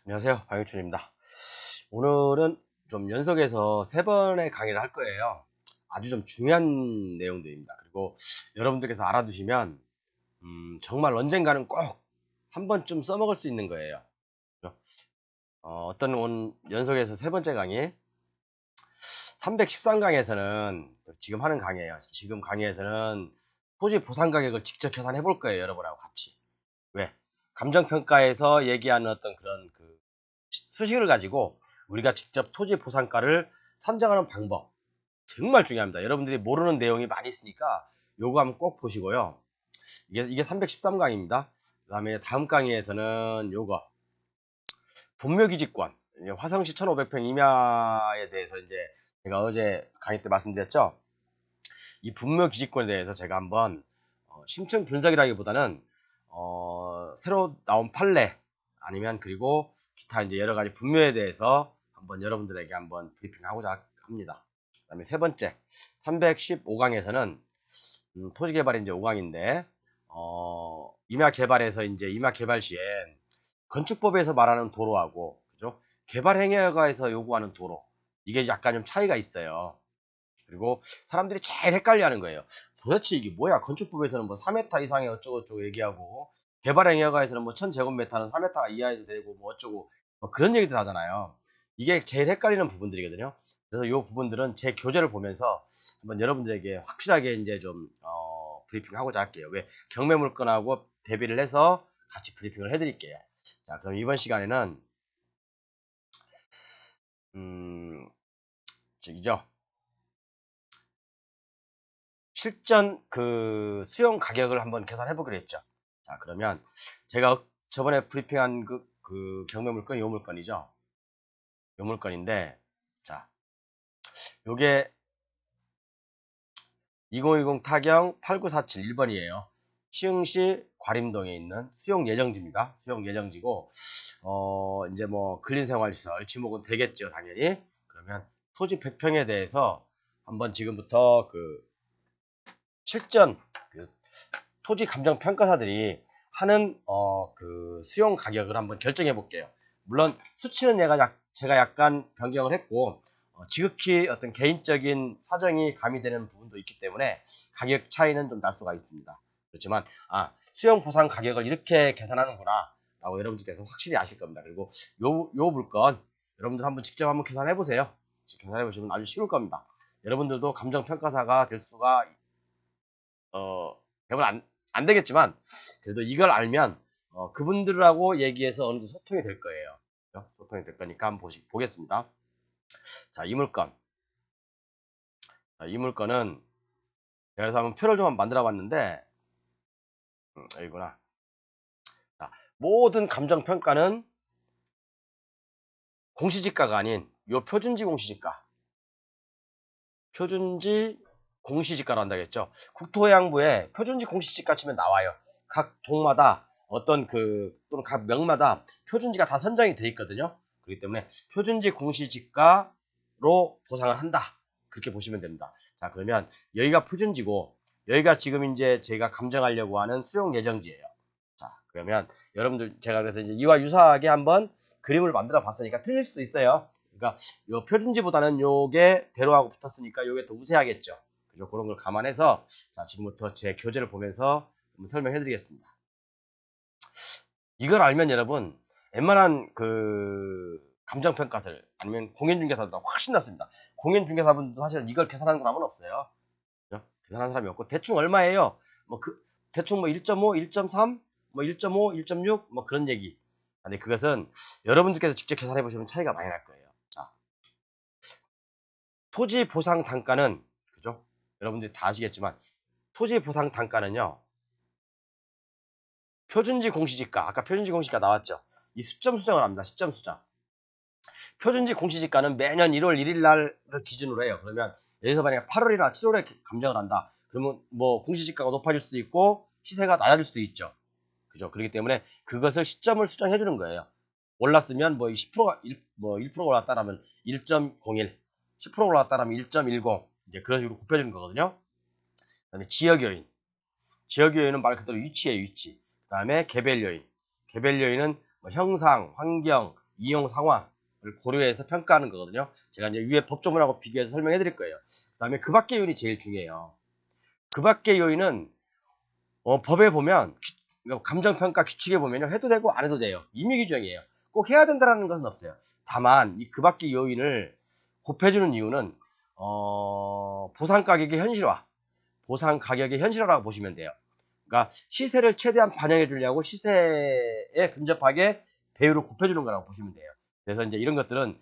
안녕하세요. 방유춘입니다. 오늘은 좀 연속해서 3번의 강의를 할 거예요. 아주 좀 중요한 내용들입니다. 그리고 여러분들께서 알아두시면 정말 언젠가는 꼭 한 번쯤 써먹을 수 있는 거예요. 어떤 연속해서 3번째 강의 313강에서는 지금 하는 강의예요. 지금 강의에서는 토지 보상 가격을 직접 계산해 볼 거예요. 여러분하고 같이. 왜? 감정평가에서 얘기하는 어떤 그런 수식을 가지고 우리가 직접 토지 보상가를 산정하는 방법 정말 중요합니다. 여러분들이 모르는 내용이 많이 있으니까 요거 한번 꼭 보시고요. 이게 313강입니다. 그 다음에 다음 강의에서는 요거 분묘기지권 화성시 1500평 임야에 대해서 이제 제가 어제 강의 때 말씀드렸죠. 이 분묘기지권에 대해서 제가 한번 심층 분석이라기보다는 새로 나온 판례 아니면 그리고 기타 이제 여러 가지 분묘에 대해서 한번 여러분들에게 한번 브리핑하고자 합니다. 그다음에 세 번째 315강에서는 토지 개발 이제 5강인데 임야 개발에서 이제 임야 개발 시에 건축법에서 말하는 도로하고 그죠? 개발 행위허가에서 요구하는 도로 이게 약간 좀 차이가 있어요. 그리고 사람들이 제일 헷갈려하는 거예요. 도대체 이게 뭐야? 건축법에서는 뭐 4m 이상의 어쩌고저쩌고 얘기하고 개발행위허가에서는 뭐 1000제곱미터는 4m 이하에도 되고 뭐 어쩌고 뭐 그런 얘기들 하잖아요. 이게 제일 헷갈리는 부분들이거든요. 그래서 이 부분들은 제 교재를 보면서 한번 여러분들에게 확실하게 이제 좀 브리핑하고자 할게요. 왜 경매물건하고 대비를 해서 같이 브리핑을 해드릴게요. 자, 그럼 이번 시간에는 저기죠. 실전 수용 가격을 한번 계산해 보기로 했죠. 자, 그러면 제가 저번에 브리핑한 경매 물건, 요 물건이죠. 요 물건인데, 자, 요게 2020 타경 8947 1번이에요. 시흥시 과림동에 있는 수용 예정지입니다. 수용 예정지고, 이제 뭐, 근린생활시설, 지목은 되겠죠, 당연히. 그러면 토지 100평에 대해서 한번 지금부터 실전, 토지 감정 평가사들이 하는 수용 가격을 한번 결정해 볼게요. 물론 수치는 제가 약간 변경을 했고 지극히 어떤 개인적인 사정이 가미되는 부분도 있기 때문에 가격 차이는 좀 날 수가 있습니다. 그렇지만 수용 보상 가격을 이렇게 계산하는구나 라고 여러분들께서 확실히 아실 겁니다. 그리고 요 물건 여러분들 한번 직접 한번 계산해 보세요. 계산해 보시면 아주 쉬울 겁니다. 여러분들도 감정 평가사가 될 수가 대부분 안 되겠지만 그래도 이걸 알면 그분들하고 얘기해서 어느 정도 소통이 될 거예요. 그렇죠? 소통이 될 거니까 한번 보겠습니다. 자, 이 물건. 자, 이 물건은 제가 그래서 한번 표를 좀 만들어 봤는데 여기구나. 자, 모든 감정 평가는 공시지가가 아닌 요 표준지 공시지가. 표준지 공시지가로 한다겠죠. 국토해양부에 표준지 공시지가 치면 나와요. 각 동마다 또는 각 명마다 표준지가 다 선정이 돼 있거든요. 그렇기 때문에 표준지 공시지가로 보상을 한다. 그렇게 보시면 됩니다. 자, 그러면 여기가 표준지고 여기가 지금 이제 제가 감정하려고 하는 수용 예정지예요. 자, 그러면 여러분들 제가 그래서 이제 이와 유사하게 한번 그림을 만들어 봤으니까 틀릴 수도 있어요. 그러니까 요 표준지보다는 요게 대로하고 붙었으니까 요게 더 우세하겠죠. 그죠? 그런 걸 감안해서 자, 지금부터 제 교재를 보면서 한번 설명해 드리겠습니다. 이걸 알면 여러분 웬만한 감정평가들 아니면 공인중개사보다 훨씬 낫습니다. 공인중개사분도 사실 이걸 계산하는 사람은 없어요. 그죠? 계산하는 사람이 없고 대충 얼마예요? 대충 뭐 1.5, 1.3, 뭐 1.5, 1.6 뭐 그런 얘기. 근데 그것은 여러분들께서 직접 계산해 보시면 차이가 많이 날 거예요. 자, 토지 보상 단가는 그죠? 여러분들이 다 아시겠지만 토지 보상 단가는요. 표준지 공시지가 아까 표준지 공시지가 나왔죠. 이 수점 수정을 합니다. 시점 수정. 표준지 공시지가는 매년 1월 1일 날을 기준으로 해요. 그러면 여기서 만약에 8월이나 7월에 감정을 한다. 그러면 뭐 공시지가가 높아질 수도 있고 시세가 낮아질 수도 있죠. 그죠? 그렇기 때문에 그것을 시점을 수정해 주는 거예요. 올랐으면 뭐 10%가 1% 올랐다라면 1.01, 10% 올랐다라면 1.10 이제 그런 식으로 곱해주는 거거든요. 그다음에 지역 요인, 지역 요인은 말 그대로 위치예요, 위치. 그다음에 개별 요인, 개별 요인은 뭐 형상, 환경, 이용 상황을 고려해서 평가하는 거거든요. 제가 이제 위에 법조문하고 비교해서 설명해 드릴 거예요. 그 다음에 그 밖의 요인이 제일 중요해요. 그 밖의 요인은 법에 보면 감정평가 규칙에 보면요. 해도 되고 안 해도 돼요. 임의 규정이에요. 꼭 해야 된다는 것은 없어요. 다만 이 그 밖의 요인을 곱해주는 이유는 보상 가격의 현실화, 보상 가격의 현실화라고 보시면 돼요. 그러니까 시세를 최대한 반영해 주려고 시세에 근접하게 배율을 곱해주는 거라고 보시면 돼요. 그래서 이제 이런 것들은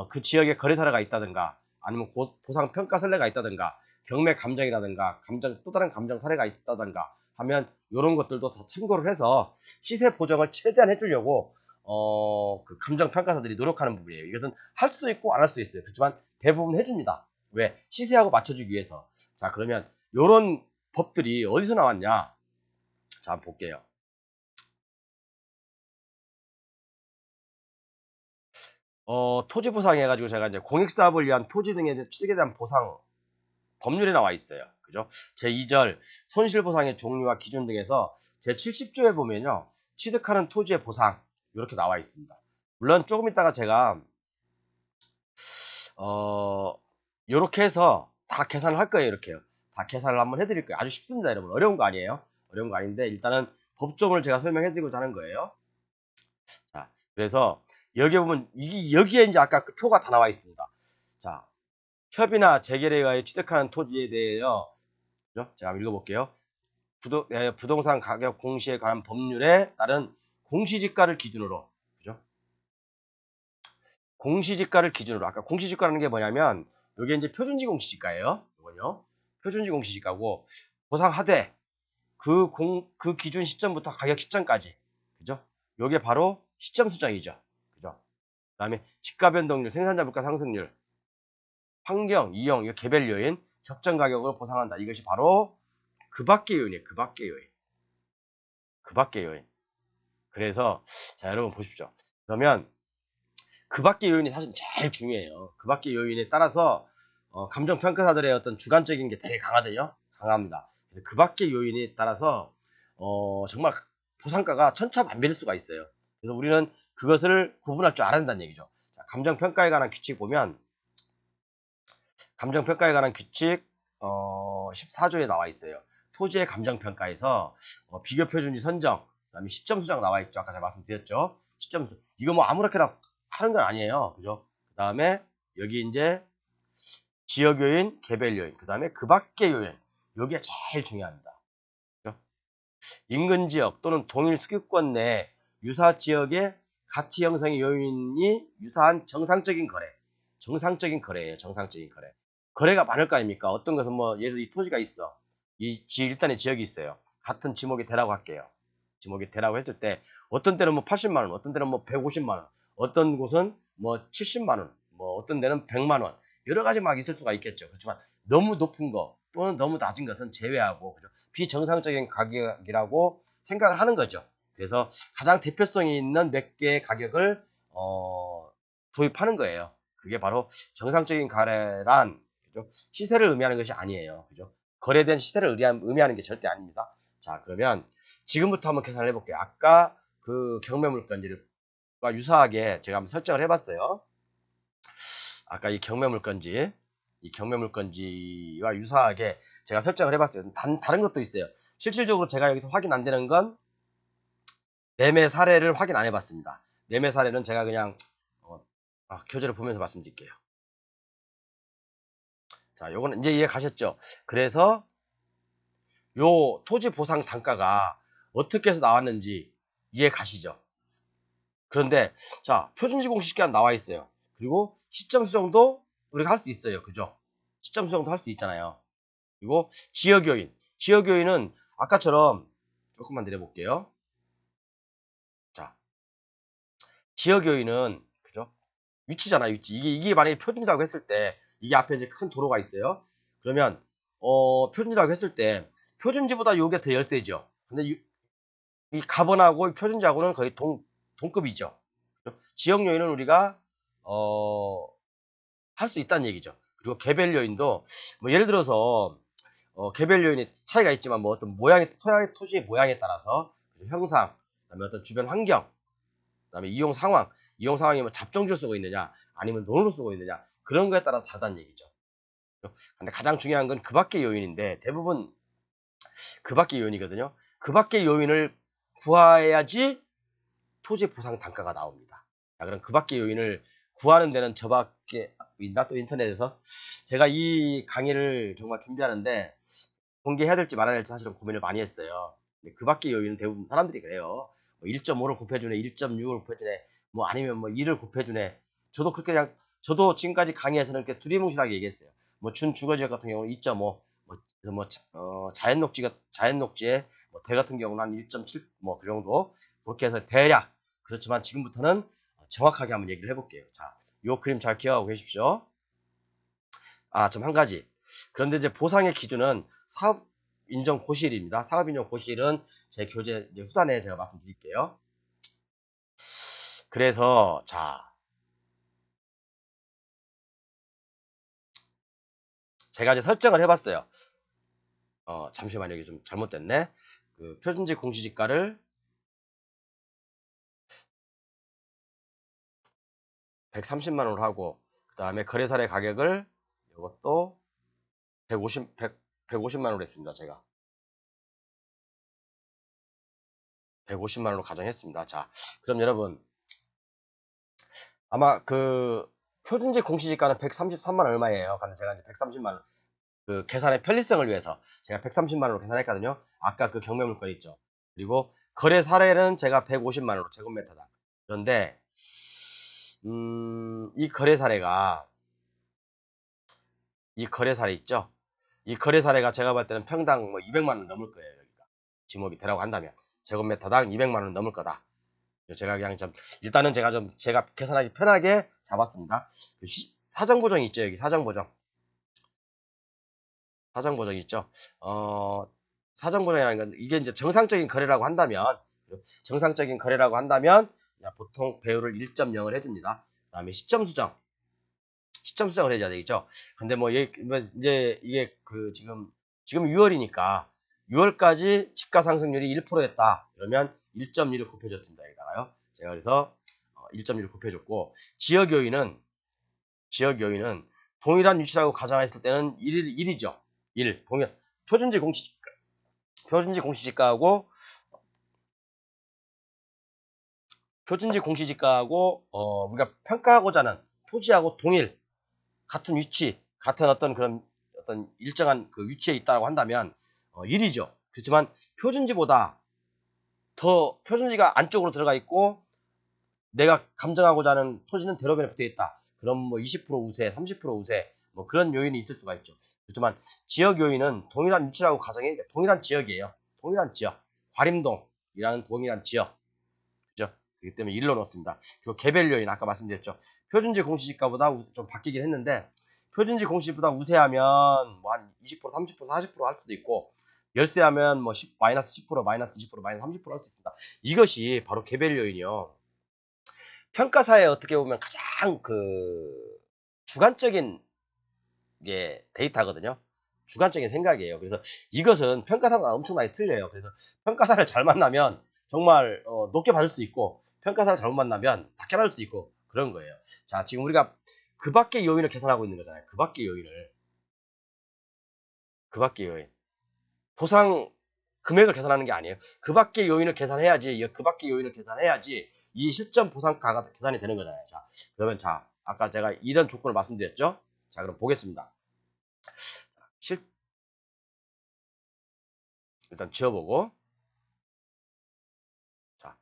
그 지역에 거래 사례가 있다든가 아니면 보상 평가 선례가 있다든가 경매 감정이라든가 또 다른 감정 사례가 있다든가 하면 이런 것들도 다 참고를 해서 시세 보정을 최대한 해주려고 그 감정 평가사들이 노력하는 부분이에요. 이것은 할 수도 있고 안 할 수도 있어요. 그렇지만 대부분 해줍니다. 왜? 시세하고 맞춰주기 위해서. 자, 그러면 이런 법들이 어디서 나왔냐? 자, 한번 볼게요. 토지 보상 해가지고 제가 이제 공익사업을 위한 토지 등의 취득에 대한 보상 법률에 나와 있어요. 그죠? 제2절 손실보상의 종류와 기준 등에서 제70조에 보면요. 취득하는 토지의 보상 이렇게 나와 있습니다. 물론 조금 있다가 제가 요렇게 해서 다 계산을 할 거예요. 이렇게요. 다 계산을 한번 해드릴 거예요. 아주 쉽습니다, 여러분. 어려운 거 아니에요. 어려운 거 아닌데 일단은 법조문을 제가 설명해드리고자 하는 거예요. 자, 그래서 여기에 보면 여기에 이제 아까 그 표가 다 나와 있습니다. 자, 협의나 재결에 의하여 취득하는 토지에 대하여 그죠? 제가 한번 읽어볼게요. 부동산 가격 공시에 관한 법률에 따른 공시지가를 기준으로 그죠? 공시지가를 기준으로 아까 공시지가라는 게 뭐냐면 이게 이제 표준지 공시지가예요. 이건요. 표준지 공시지가고 보상하되 그 기준 시점부터 가격 시점까지 그죠? 요게 바로 시점 수정이죠. 그죠? 그다음에 지가 변동률, 생산자 물가 상승률, 환경, 이용, 개별 요인, 적정 가격으로 보상한다. 이것이 바로 그 밖의 요인이에요. 그 밖의 요인. 그 밖의 요인. 그래서 자 여러분 보십시오. 그러면 그 밖의 요인이 사실 제일 중요해요. 그 밖의 요인에 따라서 감정평가사들의 어떤 주관적인 게 되게 강하거든요. 강합니다. 그래서 그 밖의 요인에 따라서 정말 보상가가 천차만별일 수가 있어요. 그래서 우리는 그것을 구분할 줄 알아야 된다는 얘기죠. 자, 감정평가에 관한 규칙 보면 감정평가에 관한 규칙 14조에 나와 있어요. 토지의 감정평가에서 비교표준지 선정, 그다음에 시점 수정 나와 있죠. 아까 제가 말씀드렸죠. 시점 수정. 이거 뭐 아무렇게나 하는 건 아니에요. 그죠? 그 다음에 여기 이제 지역 요인, 개별 요인, 그 다음에 그 밖의 요인. 여기가 제일 중요합니다. 그죠? 인근 지역 또는 동일 수교권 내 유사 지역의 가치 형성의 요인이 유사한 정상적인 거래. 정상적인 거래예요. 정상적인 거래. 거래가 많을 거 아닙니까? 어떤 것은 뭐 예를 들어 이 토지가 있어. 일단의 지역이 있어요. 같은 지목이 대라고 할게요. 지목이 대라고 했을 때 어떤 때는 뭐 80만 원, 어떤 때는 뭐 150만 원, 어떤 곳은 뭐 70만 원, 뭐 어떤 데는 100만 원. 여러 가지 막 있을 수가 있겠죠. 그렇지만 너무 높은 거 또는 너무 낮은 것은 제외하고 그죠? 비정상적인 가격이라고 생각을 하는 거죠. 그래서 가장 대표성이 있는 몇 개의 가격을 도입하는 거예요. 그게 바로 정상적인 거래란 그죠? 시세를 의미하는 것이 아니에요. 그죠? 거래된 시세를 의미하는 게 절대 아닙니다. 자, 그러면 지금부터 한번 계산을 해볼게요. 아까 그 경매 물건지와 유사하게 제가 한번 설정을 해봤어요. 아까 이 경매 물건지와 유사하게 제가 설정을 해봤어요. 다른 것도 있어요. 실질적으로 제가 여기서 확인 안 되는 건 매매 사례를 확인 안 해봤습니다. 매매 사례는 제가 그냥 교재를 보면서 말씀드릴게요. 자, 요거는 이제 이해 가셨죠? 그래서 요 토지 보상 단가가 어떻게 해서 나왔는지 이해 가시죠? 그런데 자, 표준지 공시기간 나와 있어요. 그리고 시점 수정도 우리가 할 수 있어요. 그죠? 시점 수정도 할 수 있잖아요. 그리고 지역 요인. 지역 요인은 아까처럼 조금만 내려볼게요. 자, 지역 요인은 그죠? 위치잖아요. 위치. 이게 만약에 표준이라고 했을 때 이게 앞에 이제 큰 도로가 있어요. 그러면 표준이라고 했을 때 표준지보다 요게 더 열세죠. 근데 이 가번하고 표준지하고는 거의 동급이죠. 지역 요인은 우리가 할 수 있다는 얘기죠. 그리고 개별 요인도 뭐 예를 들어서 개별 요인이 차이가 있지만 뭐 어떤 토지의 모양에 따라서 형상, 그다음에 어떤 주변 환경, 그다음에 이용 상황 이용 상황이 뭐 잡종주를 쓰고 있느냐, 아니면 논으로 쓰고 있느냐, 그런 거에 따라 다르다는 얘기죠. 근데 가장 중요한 건 그 밖의 요인인데, 대부분 그 밖의 요인이거든요. 그 밖의 요인을 구해야지 토지 보상 단가가 나옵니다. 자, 그럼 그 밖의 요인을 구하는 데는 저밖에 있나? 또 인터넷에서 제가 이 강의를 정말 준비하는데 공개해야 될지 말아야 될지 사실은 고민을 많이 했어요. 근데 그 밖의 요인은 대부분 사람들이 그래요. 뭐 1.5를 곱해주네, 1.6을 곱해주네, 뭐 아니면 뭐 2를 곱해주네. 저도 그렇게 그냥, 저도 지금까지 강의에서는 이렇게 두리뭉실하게 얘기했어요. 뭐 준주거지역 같은 경우는 2.5, 뭐, 그래서 뭐, 자연녹지에 뭐 대 같은 경우는 한 1.7, 뭐 그 정도. 그렇게 해서 대략. 그렇지만 지금부터는 정확하게 한번 얘기를 해볼게요. 자, 요 그림 잘 기억하고 계십시오. 아, 좀 한 가지. 그런데 이제 보상의 기준은 사업 인정 고시일입니다. 사업 인정 고시일은 제 교재 후단에 제가 말씀드릴게요. 그래서 자, 제가 이제 설정을 해봤어요. 잠시만요. 이게 좀 잘못됐네. 그 표준지 공시지가를 130만 원으로 하고, 그 다음에 거래사례 가격을 이것도 150만 원으로 했습니다. 제가 150만 원으로 가정했습니다. 자, 그럼 여러분 아마 그 표준지 공시지가는 133만 원 얼마예요? 근데 제가 이제 130만 원 그 계산의 편리성을 위해서 제가 130만 원으로 계산했거든요. 아까 그 경매 물건 있죠. 그리고 거래 사례는 제가 150만 원으로 제곱미터당. 그런데 이 거래 사례 있죠. 이 거래 사례가 제가 볼 때는 평당 뭐 200만 원 넘을 거예요. 여기가 지목이 되라고 한다면 제곱미터당 200만 원 넘을 거다. 제가 그냥 좀 일단은 제가 계산하기 편하게 잡았습니다. 사정 보정이 있죠. 여기 사정 보정 있죠. 사정 보정이라는 건 이게 이제 정상적인 거래라고 한다면 보통 배율을 1.0을 해줍니다. 그다음에 시점 수정을 해줘야 되겠죠. 근데 뭐 이제 이게 그 지금 6월이니까 6월까지 집가 상승률이 1%였다. 그러면 1.2를 곱해줬습니다. 여기다가요. 제가 그래서 1.2를 곱해줬고 지역 요인은 동일한 위치라고 가정했을 때는 1이죠. 1 동일 표준지 공시지가하고 우리가 평가하고자 하는 토지하고 동일 같은 위치 같은 어떤 일정한 그 위치에 있다고 한다면 1이죠. 그렇지만 표준지보다 더 표준지가 안쪽으로 들어가 있고 내가 감정하고자 하는 토지는 대로변에 붙어 있다. 그럼 뭐 20% 우세, 30% 우세 뭐 그런 요인이 있을 수가 있죠. 그렇지만 지역 요인은 동일한 위치라고 가정해 동일한 지역이에요. 동일한 지역. 과림동이라는 동일한 지역. 그죠? 그렇기 때문에 1로 넣었습니다. 그리고 개별 요인 아까 말씀드렸죠. 표준지 공시지가보다 좀 바뀌긴 했는데 표준지 공시지가보다 우세하면 뭐 한 20%, 30%, 40%할 수도 있고 열세하면 뭐 마이너스 10%, 마이너스 20%, 마이너스 30%할 수 있습니다. 이것이 바로 개별 요인이요. 평가사에 어떻게 보면 가장 그 주관적인 게 데이터거든요. 주관적인 생각이에요. 그래서 이것은 평가사가 엄청나게 틀려요. 그래서 평가사를 잘 만나면 정말 높게 받을 수 있고 평가사를 잘못 만나면 낮게 받을 수 있고 그런 거예요. 자, 지금 우리가 그 밖의 요인을 계산하고 있는 거잖아요. 그 밖의 요인. 보상 금액을 계산하는 게 아니에요. 그 밖의 요인을 계산해야지 이 실점 보상가가 계산이 되는 거잖아요. 자, 그러면 자, 아까 제가 이런 조건을 말씀드렸죠. 자, 그럼 보겠습니다. 일단 지워보고 자,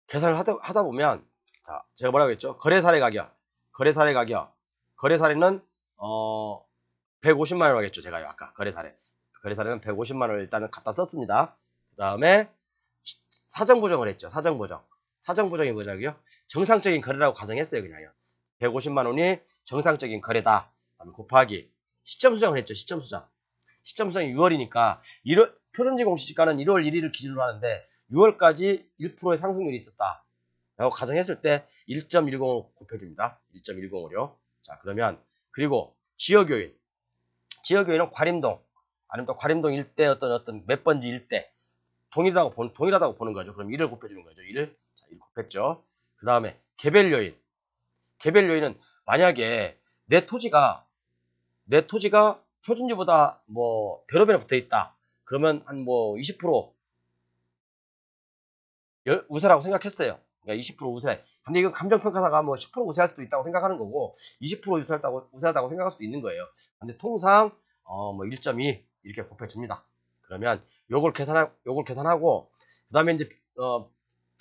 계산을 하다 보면 자, 제가 뭐라고 했죠? 거래 사례 가격 거래 사례는 150만 원이라고 했죠. 제가요. 아까 거래 사례는 150만 원을 일단은 갖다 썼습니다. 그 다음에 사정 보정을 했죠. 사정 보정이 뭐냐고요? 정상적인 거래라고 가정했어요. 그냥요. 150만 원이 정상적인 거래다. 그다음에 곱하기 시점 수정을 했죠. 시점 수정이 6월이니까 표준지 공시지가는 1월 1일을 기준으로 하는데 6월까지 1%의 상승률이 있었다. 라고 가정했을 때 1.10을 곱해줍니다. 1.10으로요. 자, 그러면 그리고 지역 요인은 과림동 아니면 또 과림동 일대 어떤 몇 번지 일대 동일하다고 보는 거죠. 그럼 1을 곱해주는 거죠. 1을 곱했죠. 그 다음에 개별 요인. 개별 요인은 만약에 내 토지가 표준지보다 뭐 대로변에 붙어 있다. 그러면 한 뭐 20% 우세라고 생각했어요. 그러니까 20% 우세. 근데 이건 감정평가사가 뭐 10% 우세할 수도 있다고 생각하는 거고 20% 우세하다고 생각할 수도 있는 거예요. 근데 통상 뭐 1.2 이렇게 곱해줍니다. 그러면 요걸 계산하고 그다음에 이제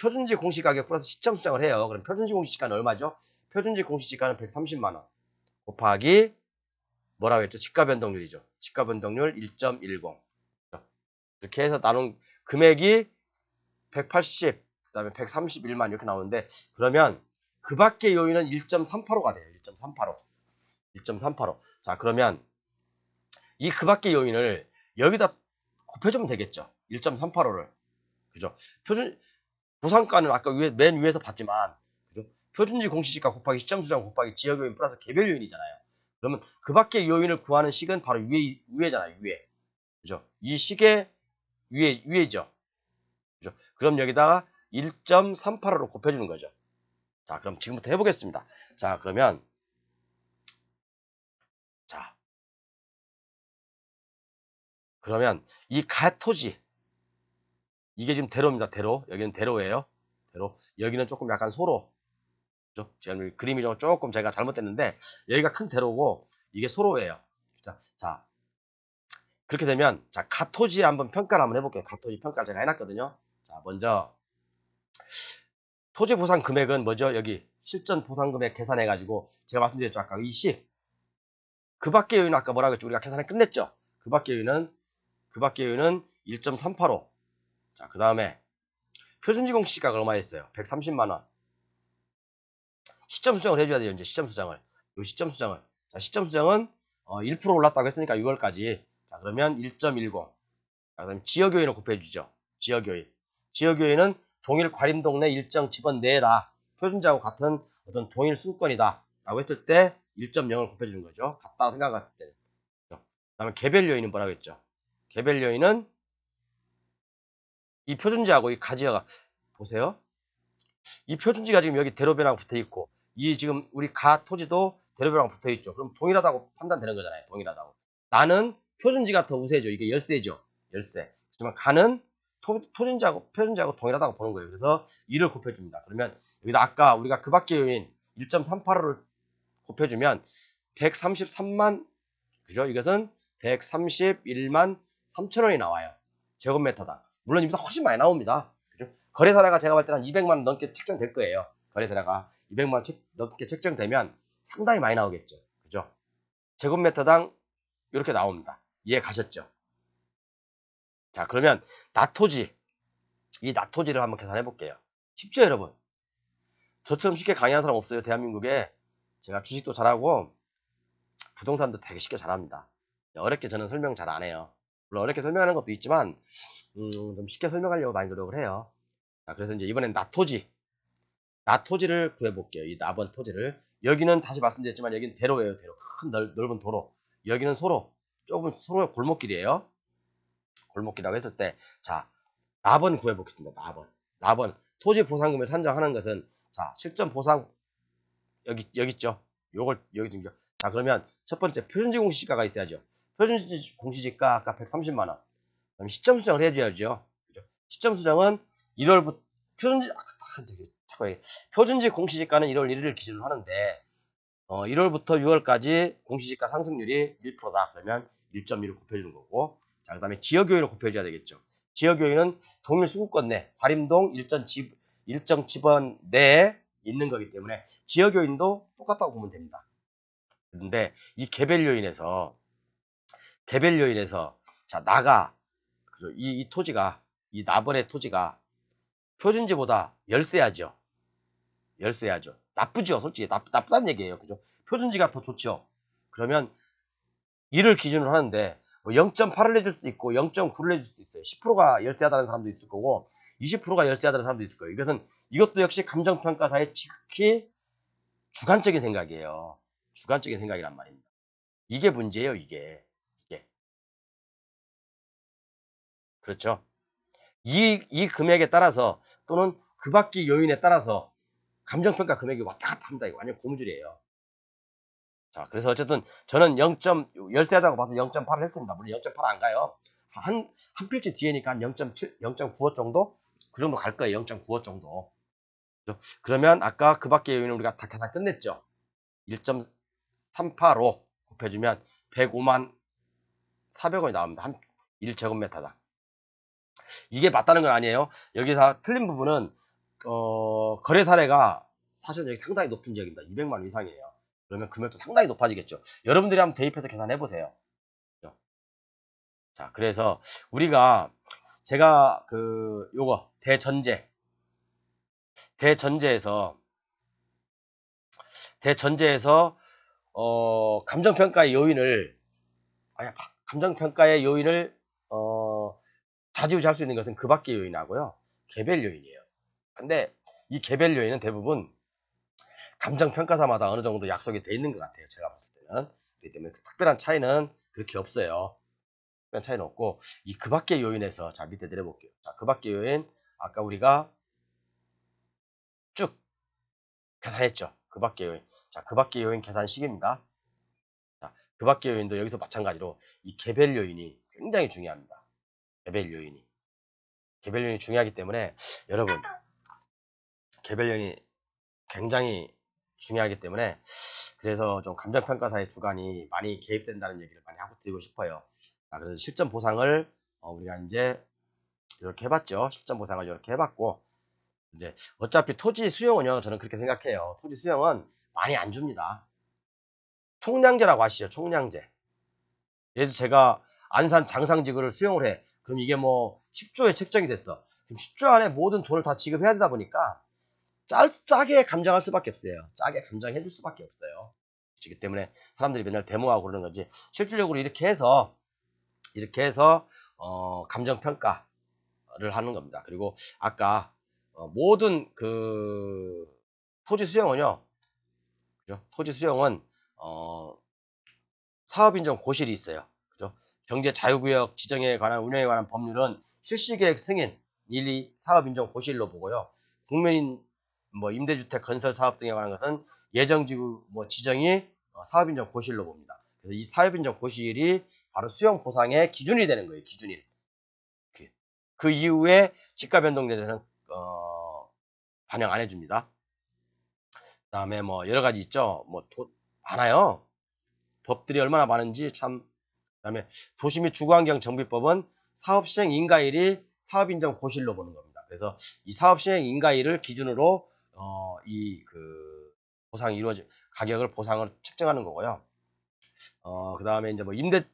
표준지 공시가격 플러스 시점 수정을 해요. 그럼 표준지 공시지가는 얼마죠? 표준지 공시지가는 130만 원 곱하기 뭐라고 했죠? 지가 변동률이죠. 지가 변동률 1.10. 이렇게 해서 나눈 금액이 180, 그다음에 131만 이렇게 나오는데 그러면 그 밖의 요인은 1.385가 돼요. 1.385. 1.385. 자, 그러면 이 그 밖의 요인을 여기다 곱해주면 되겠죠. 1.385를. 그죠? 표준 보상가는 아까 맨 위에서 봤지만 그죠? 표준지 공시지가 곱하기 시점 수정 곱하기 지역 요인 플러스 개별 요인이잖아요. 그러면 그 밖의 요인을 구하는 식은 바로 위에잖아요. 위에. 그죠? 이 식의 위에죠. 그죠? 그럼 여기다가 1.385로 곱해주는 거죠. 자, 그럼 지금부터 해보겠습니다. 자, 그러면 자, 그러면 이 가토지 이게 지금 대로입니다. 대로. 여기는 대로예요. 대로. 여기는 조금 약간 소로. 그죠? 지금 그림이 조금 제가 잘못됐는데 여기가 큰 대로고 이게 소로예요. 자, 그렇게 되면 자, 가토지에 한번 평가를 한번 해볼게요. 가토지 평가를 제가 해놨거든요. 자, 먼저 토지 보상 금액은 뭐죠? 여기 실전 보상 금액 계산해가지고 제가 말씀드렸죠. 아까 이 식. 그 밖의 요인은 아까 뭐라고 했죠? 우리가 계산을 끝냈죠. 그 밖의 요인은 1.385. 자, 그 다음에 표준지공 시가가 얼마였어요? 130만 원. 시점 수정을 해줘야 돼요. 이제 시점 수정을. 요 시점 수정을. 자, 시점 수정은 1% 올랐다고 했으니까 6월까지. 자, 그러면 1.10. 자, 그다음 지역 요인을 곱해주죠. 지역 요인. 지역 요인은 동일 과림동 내 일정 지번 내다. 표준지하고 같은 어떤 동일 수권이다. 라고 했을 때 1.0을 곱해주는 거죠. 같다고 생각할 때. 그 다음에 개별 요인은 뭐라고 했죠? 개별 요인은 이 표준지하고 이 가지어가 보세요. 이 표준지가 지금 여기 대로변하고 붙어 있고 이 지금 우리 가 토지도 대로변하고 붙어 있죠. 그럼 동일하다고 판단되는 거잖아요. 동일하다고. 나는 표준지가 더 우세죠. 이게 열세죠. 열세. 하지만 가는 토준지하고 표준지하고 동일하다고 보는 거예요. 그래서 2를 곱해줍니다. 그러면 여기다 아까 우리가 그 밖의 요인 1.385를 곱해주면 133만 그죠? 이것은 131만 3천 원이 나와요. 제곱미터당. 물론 이보다 훨씬 많이 나옵니다. 그죠? 거래사례가 제가 볼 때는 한 200만 원 넘게 책정될 거예요. 거래사례가 200만 원 넘게 책정되면 상당히 많이 나오겠죠. 그죠? 제곱미터당 이렇게 나옵니다. 이해 가셨죠? 자, 그러면 나토지. 이 나토지를 한번 계산해 볼게요. 쉽죠, 여러분? 저처럼 쉽게 강의하는 사람 없어요, 대한민국에. 제가 주식도 잘하고 부동산도 되게 쉽게 잘합니다. 어렵게 저는 설명 잘 안 해요. 물론 어렵게 설명하는 것도 있지만 좀 쉽게 설명하려고 많이 노력을 해요. 자, 그래서 이제 이번엔 나토지를 구해볼게요. 이 나번 토지를. 여기는 다시 말씀드렸지만 여기는 대로예요. 대로. 큰 넓은 도로. 여기는 소로. 좁은 소로의 골목길이에요. 골목길이라고 했을 때, 자, 나번 구해보겠습니다. 나번. 토지 보상금을 산정하는 것은, 자, 실전 보상, 여기 있죠. 여기 등죠. 자, 그러면 첫 번째, 표준지 공시지가가 있어야죠. 표준지 공시지가 아까 130만원. 그럼 시점 수정을 해줘야죠. 그죠? 시점 수정은 1월부터 표준지 표준지 공시지가는 1월 1일을 기준으로 하는데 1월부터 6월까지 공시지가 상승률이 1%다. 그러면 1.2를 곱해주는 거고 자 그다음에 지역 요인을 곱해줘야 되겠죠. 지역 요인은 동일 수구권 내 과림동 일정 지번 내에 있는 거기 때문에 지역 요인도 똑같다고 보면 됩니다. 그런데 이 개별 요인에서 자 그죠? 이 토지가 이 나번의 토지가 표준지보다 열세하죠. 나쁘죠. 솔직히 나쁘다는 얘기예요. 그죠? 표준지가 더 좋죠. 그러면 1을 기준으로 하는데 0.8을 내줄 수도 있고 0.9를 내줄 수도 있어요. 10%가 열세하다는 사람도 있을 거고 20%가 열세하다는 사람도 있을 거예요. 이것도 역시 감정평가사의 지극히 주관적인 생각이에요. 주관적인 생각이란 말입니다. 이게 문제예요. 이게. 그렇죠. 이 금액에 따라서 또는 그 밖의 요인에 따라서 감정평가 금액이 왔다 갔다 합니다. 이거 완전 고무줄이에요. 자, 그래서 어쨌든 저는 0점, 열세다고 봐서 0.8을 했습니다. 물론 0.8 안 가요. 한 필지 뒤에니까 한 0.7, 0.95 정도? 그 정도 갈 거예요. 0.95 정도. 그러면 아까 그 밖의 요인은 우리가 다 계산 끝냈죠. 1.385 곱해주면 105만 400원이 나옵니다. 한 1제곱미터당. 이게 맞다는 건 아니에요. 여기서 틀린 부분은 거래 사례가 사실 여기 상당히 높은 지역입니다. 200만 원 이상이에요. 그러면 금액도 상당히 높아지겠죠. 여러분들이 한번 대입해서 계산해 보세요. 자, 그래서 우리가 제가 요거 대전제에서 감정평가의 요인을 좌지우지할 수 있는 것은 그 밖의 요인하고요. 개별 요인이에요. 근데 이 개별 요인은 대부분 감정평가사마다 어느 정도 약속이 돼 있는 것 같아요. 제가 봤을 때는. 그렇기 때문에 특별한 차이는 그렇게 없어요. 특별한 차이는 없고, 그 밖의 요인에서, 자, 밑에 내려볼게요. 자, 그 밖의 요인, 아까 우리가 쭉 계산했죠. 그 밖의 요인. 자, 그 밖의 요인 계산식입니다. 자, 그 밖의 요인도 여기서 마찬가지로 이 개별 요인이 굉장히 중요합니다. 개별 요인이 중요하기 때문에 여러분, 개별 요인이 굉장히 중요하기 때문에 그래서 좀 감정평가사의 주관이 많이 개입된다는 얘기를 많이 하고 드리고 싶어요. 자, 그래서 실전 보상을 우리가 이제 이렇게 해봤죠. 실전 보상을 이렇게 해봤고, 이제 어차피 토지 수용은요, 저는 그렇게 생각해요. 토지 수용은 많이 안 줍니다. 총량제라고 하시죠. 총량제. 예를 들어서 제가 안산 장상지구를 수용을 해. 그럼 이게 뭐 10조에 책정이 됐어. 그럼 10조 안에 모든 돈을 다 지급해야 되다 보니까 짜게 감정할 수밖에 없어요. 짜게 감정해 줄 수밖에 없어요. 그렇기 때문에 사람들이 맨날 데모하고 그러는 거지. 실질적으로 이렇게 해서 감정평가를 하는 겁니다. 그리고 아까 모든 토지 수용은요. 그죠? 토지 수용은 사업인정 고실이 있어요. 그죠? 경제 자유구역 지정에 관한 운영에 관한 법률은 실시계획 승인, 1, 2 사업인정 고실로 보고요. 국민 임대주택 건설 사업 등에 관한 것은 예정지구 지정이 사업인정 고실로 봅니다. 그래서 이 사업인정 고실이 바로 수용 보상의 기준이 되는 거예요. 기준이. 그 이후에 지가 변동에 대해서는 반영 안 해줍니다. 그다음에 여러 가지 있죠. 많아요. 법들이 얼마나 많은지 참. 그다음에 도시 및 주거환경 정비법은 사업 시행 인가일이 사업 인정 고실로 보는 겁니다. 그래서 이 사업 시행 인가일을 기준으로 보상이 가격을 보상을 책정하는 거고요. 그다음에 이제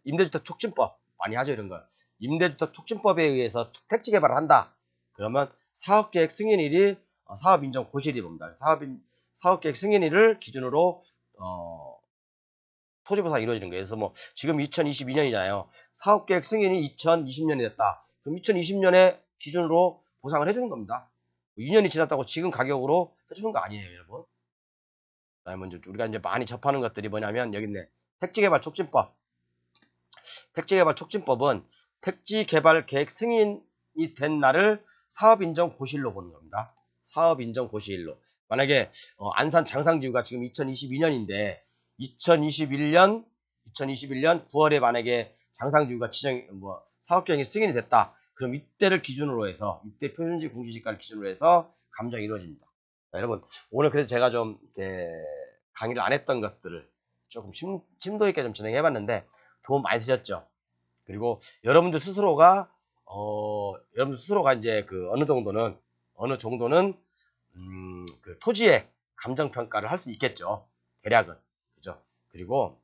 임대주택 촉진법 많이 하죠, 이런 거. 임대주택 촉진법에 의해서 택지 개발을 한다. 그러면 사업계획 승인일이 사업 인정 고실이 봅니다. 사업계획 승인일을 기준으로 토지 보상이 이루어지는 거예요. 그래서 지금 2022년이잖아요. 사업계획 승인이 2020년이 됐다. 그럼 2020년에 기준으로 보상을 해주는 겁니다. 2년이 지났다고 지금 가격으로 해주는 거 아니에요, 여러분. 그다음에 우리가 이제 많이 접하는 것들이 뭐냐면 여기 있네. 택지개발 촉진법. 택지개발 촉진법은 택지개발 계획 승인이 된 날을 사업인정 고시일로 보는 겁니다. 사업인정 고시일로. 만약에 안산 장상지구가 지금 2022년인데 2021년 9월에 만약에 장상지구가 사업계획이 승인이 됐다. 그럼 이때를 기준으로 해서 이때 표준지 공시지가를 기준으로 해서 감정이 이루어집니다. 자, 여러분 오늘 그래서 제가 좀 이렇게 강의를 안 했던 것들을 조금 심도 있게 좀 진행해봤는데 도움 많이 되셨죠? 그리고 여러분들 스스로가 이제 어느 정도는 토지의 감정 평가를 할 수 있겠죠. 대략은. 그죠? 그리고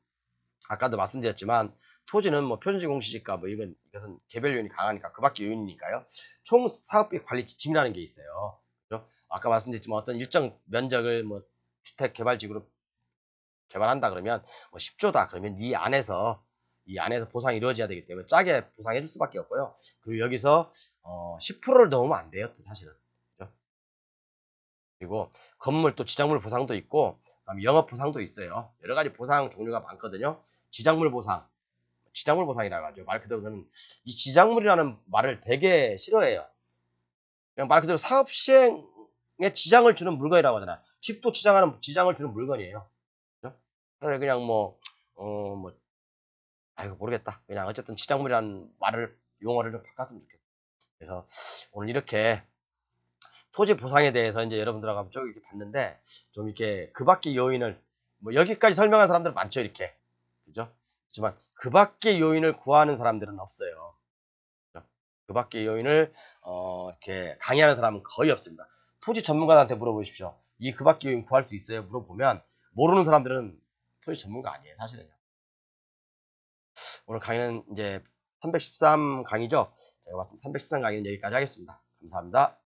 아까도 말씀드렸지만 토지는 표준지 공시지가 이것은 개별 요인이 강하니까 그 밖의 요인이니까요. 총 사업비 관리 지침이라는 게 있어요. 그죠? 아까 말씀드렸지만 어떤 일정 면적을 주택 개발지구로 개발한다 그러면 10조다 그러면 이 안에서 보상이 이루어져야 되기 때문에 짜게 보상해 줄 수밖에 없고요. 그리고 여기서 10%를 넘으면 안 돼요. 사실은. 그죠? 그리고 건물 또 지정물 보상도 있고 그다음에 영업 보상도 있어요. 여러 가지 보상 종류가 많거든요. 지정물 보상이라고 하죠. 말 그대로 저는 이 지정물이라는 말을 되게 싫어해요. 그냥 말 그대로 사업 시행을 지장을 주는 물건이라고 하잖아. 집도 지장을 주는 물건이에요. 그죠? 그냥 아이고, 모르겠다. 그냥 어쨌든 지장물이라는 용어를 좀 바꿨으면 좋겠어. 그래서 오늘 이렇게 토지 보상에 대해서 이제 여러분들하고 쭉 이렇게 봤는데, 좀 이렇게 그 밖의 요인을, 여기까지 설명한 사람들은 많죠, 이렇게. 그죠? 하지만 그 밖의 요인을 구하는 사람들은 없어요. 그죠? 그 밖의 요인을, 이렇게 강의하는 사람은 거의 없습니다. 토지 전문가한테 물어보십시오. 이 그 밖의 요인 구할 수 있어요? 물어보면, 모르는 사람들은 토지 전문가 아니에요, 사실은요. 오늘 강의는 이제 313 강의죠. 제가 봤을 때 313 강의는 여기까지 하겠습니다. 감사합니다.